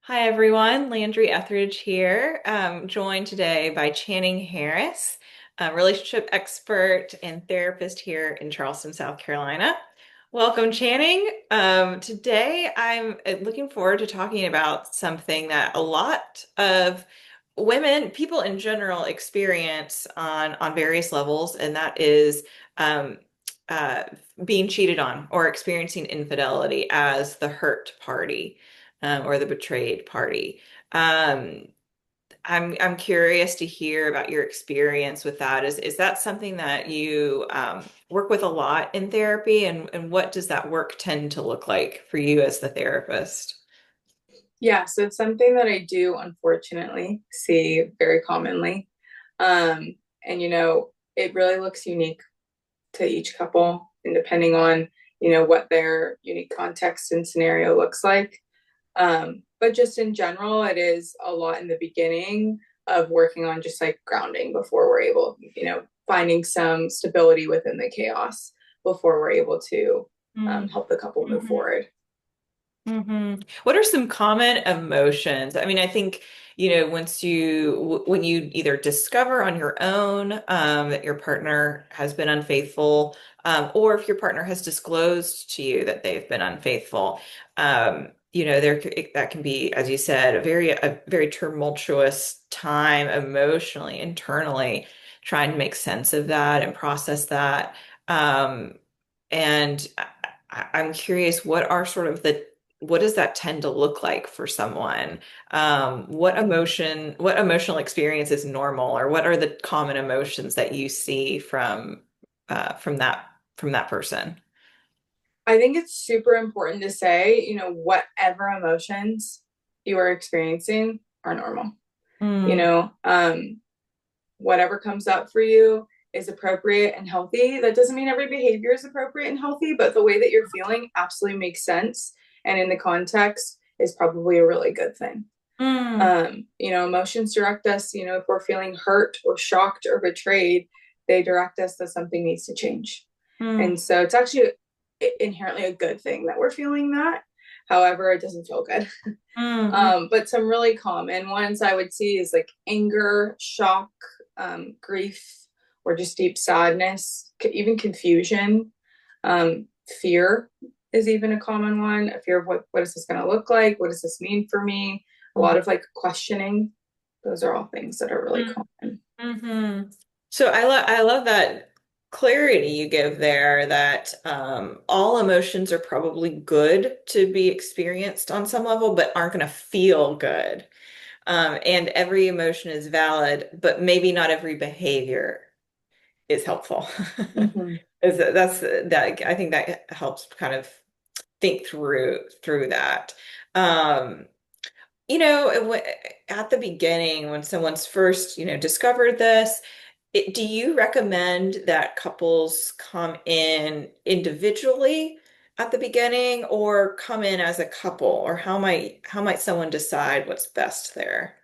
Hi everyone, Landry Etheridge here, joined today by Channing Harris, a relationship expert and therapist here in Charleston, South Carolina. Welcome, Channing. Today I'm looking forward to talking about something that a lot of women, people in general, experience on various levels, and that is um, uh, being cheated on or experiencing infidelity as the hurt party or the betrayed party. Um, I'm curious to hear about your experience with that. Is that something that you work with a lot in therapy, and what does that work tend to look like for you as the therapist? Yeah, so it's something that I do unfortunately see very commonly. Um, and it really looks unique to each couple and depending on, what their unique context and scenario looks like. But just in general, it is a lot in the beginning of working on just like grounding before we're able, finding some stability within the chaos before we're able to help the couple move Mm-hmm. forward. What are some common emotions? I mean, I think, when you either discover on your own that your partner has been unfaithful, or if your partner has disclosed to you that they've been unfaithful, that can be, as you said, a very tumultuous time emotionally, internally, trying to make sense of that and process that. Um, and I'm curious, what does that tend to look like for someone? What emotional experience is normal, or what are the common emotions that you see from that person? I think it's super important to say, whatever emotions you are experiencing are normal. You Mm, know, whatever comes up for you is appropriate and healthy. That doesn't mean every behavior is appropriate and healthy, but the way that you're feeling absolutely makes sense. And in the context is probably a really good thing. mm, Emotions direct us, if we're feeling hurt or shocked or betrayed, they direct us that something needs to change. mm, And so it's actually inherently a good thing that we're feeling that. However, it doesn't feel good. mm, But some really common ones I would see is like anger, shock, grief, or just deep sadness, even confusion. Fear is even a common one. A fear of what is this going to look like? What does this mean for me? A lot mm, of like questioning. Those are all things that are really mm, common. mhm. So I love that clarity you give there, that all emotions are probably good to be experienced on some level, but aren't going to feel good. And every emotion is valid, but maybe not every behavior is helpful. Mm-hmm. That's that. I think that helps kind of think through that. Um, at the beginning, when someone's first, discovered this, do you recommend that couples come in individually at the beginning, or come in as a couple, or how might someone decide what's best there?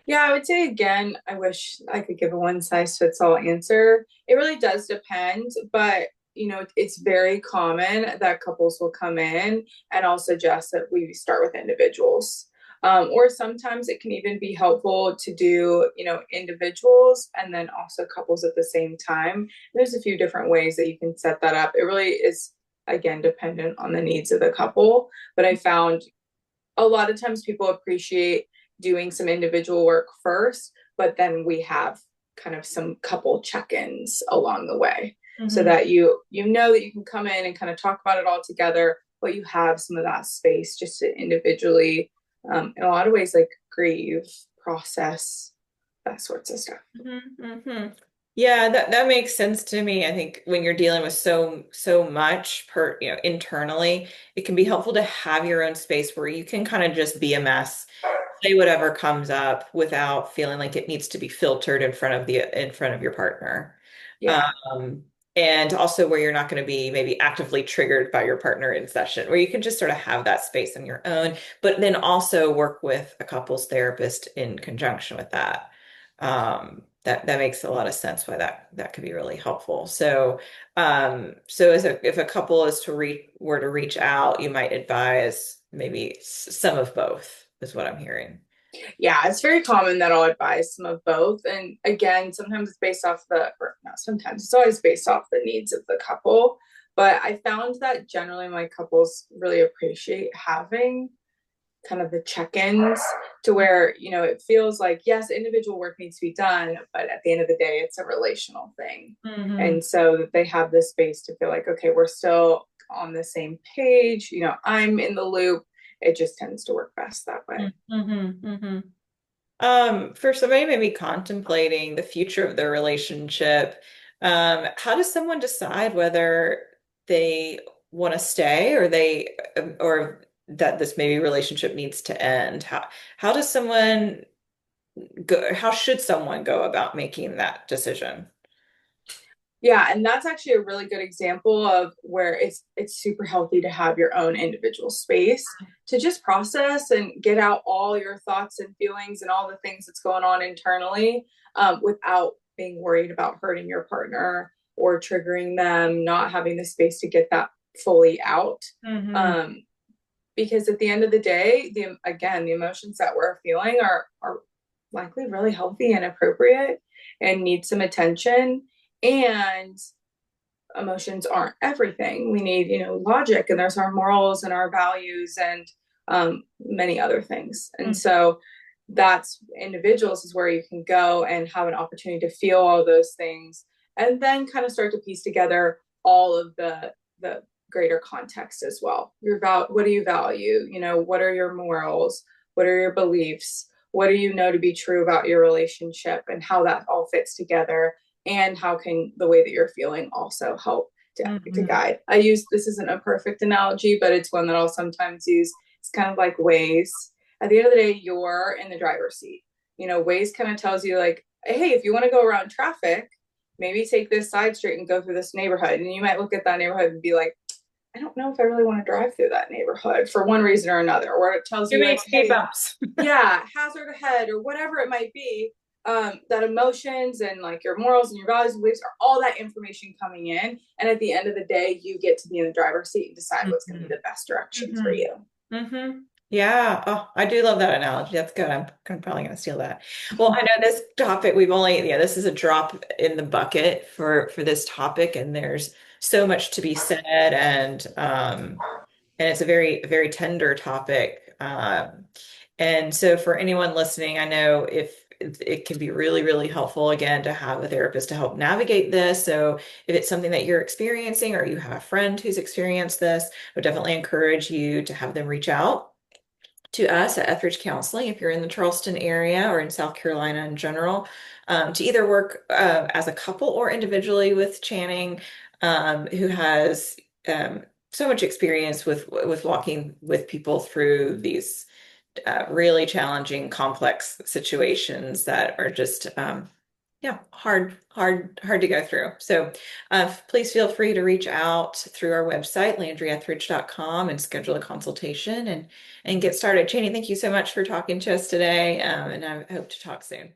Yeah, I would say again, I wish I could give a one size fits all answer. It really does depend, but it's very common that couples will come in, and I'll suggest that we start with individuals. Or sometimes it can even be helpful to do, individuals and then also couples at the same time. There's a few different ways that you can set that up. It really is, again, dependent on the needs of the couple. But I found a lot of times people appreciate doing some individual work first, but then we have kind of some couple check-ins along the way so Hmm. that you know that you can come in and kind of talk about it all together, but you have some of that space just to individually, in a lot of ways, like grieve, process, that sorts of stuff. Hmm. Yeah, that makes sense to me. I think when you're dealing with so much internally, it can be helpful to have your own space where you can kind of just be a mess, say whatever comes up without feeling like it needs to be filtered in front of your partner. Yeah. Um, and also where you're not going to be maybe actively triggered by your partner in session, where you can just sort of have that space on your own, but then also work with a couples therapist in conjunction with that. That makes a lot of sense why that could be really helpful. So if a couple were to reach out, you might advise maybe some of both. is what I'm hearing. Yeah, it's very common that I'll advise some of both. And again, sometimes it's based off or not sometimes, it's always based off the needs of the couple. But I found that generally my couples really appreciate having kind of the check-ins to where, it feels like, yes, individual work needs to be done, but at the end of the day, it's a relational thing. Hmm. And so that they have this space to feel like, okay, we're still on the same page, I'm in the loop. It just tends to work best that way. Hmm. Hmm. For somebody maybe contemplating the future of their relationship, how does someone decide whether they want to stay or that this maybe relationship needs to end? How does someone how should someone go about making that decision? Yeah, and that's actually a really good example of where it's super healthy to have your own individual space to just process and get out all your thoughts and feelings and all the things that's going on internally, without being worried about hurting your partner or triggering them, not having the space to get that fully out. Hmm. Um, because at the end of the day, the emotions that we're feeling are likely really healthy and appropriate and need some attention. And emotions aren't everything. We need, logic, and there's our morals and our values and many other things. And so that's individuals is where you can go and have an opportunity to feel all those things and then kind of start to piece together all of the greater context as well. What do you value? What are your morals? What are your beliefs? What do you know to be true about your relationship and how that all fits together? And how can the way that you're feeling also help to Hmm. guide. I use, this isn't a perfect analogy, but it's one that I'll sometimes use. It's kind of like Waze. At the end of the day, you're in the driver's seat. Waze kind of tells you like, hey, if you want to go around traffic, maybe take this side street and go through this neighborhood. And you might look at that neighborhood and be like, I don't know if I really want to drive through that neighborhood for one reason or another. Or it tells Too you many like, speed hey, bumps. yeah, hazard ahead or whatever it might be. That emotions and like your morals and your values and beliefs are all that information coming in. And at the end of the day, you get to be in the driver's seat and decide what's going to Hmm. be the best direction for Hmm. you. Hmm. Yeah. Oh, I do love that analogy. That's good. I'm probably going to steal that. Well, I know this topic, this is a drop in the bucket for this topic, and there's so much to be said, and it's a very tender topic. And so for anyone listening, I know if it can be really helpful again to have a therapist to help navigate this. So if it's something that you're experiencing or you have a friend who's experienced this, I would definitely encourage you to have them reach out to us at Etheridge Counseling if you're in the Charleston area or in South Carolina in general, to either work as a couple or individually with Channing, who has so much experience with walking with people through these really challenging, complex situations that are just yeah, hard to go through. So please feel free to reach out through our website, landryetheridge.com, and schedule a consultation and get started. Channing, thank you so much for talking to us today, and I hope to talk soon.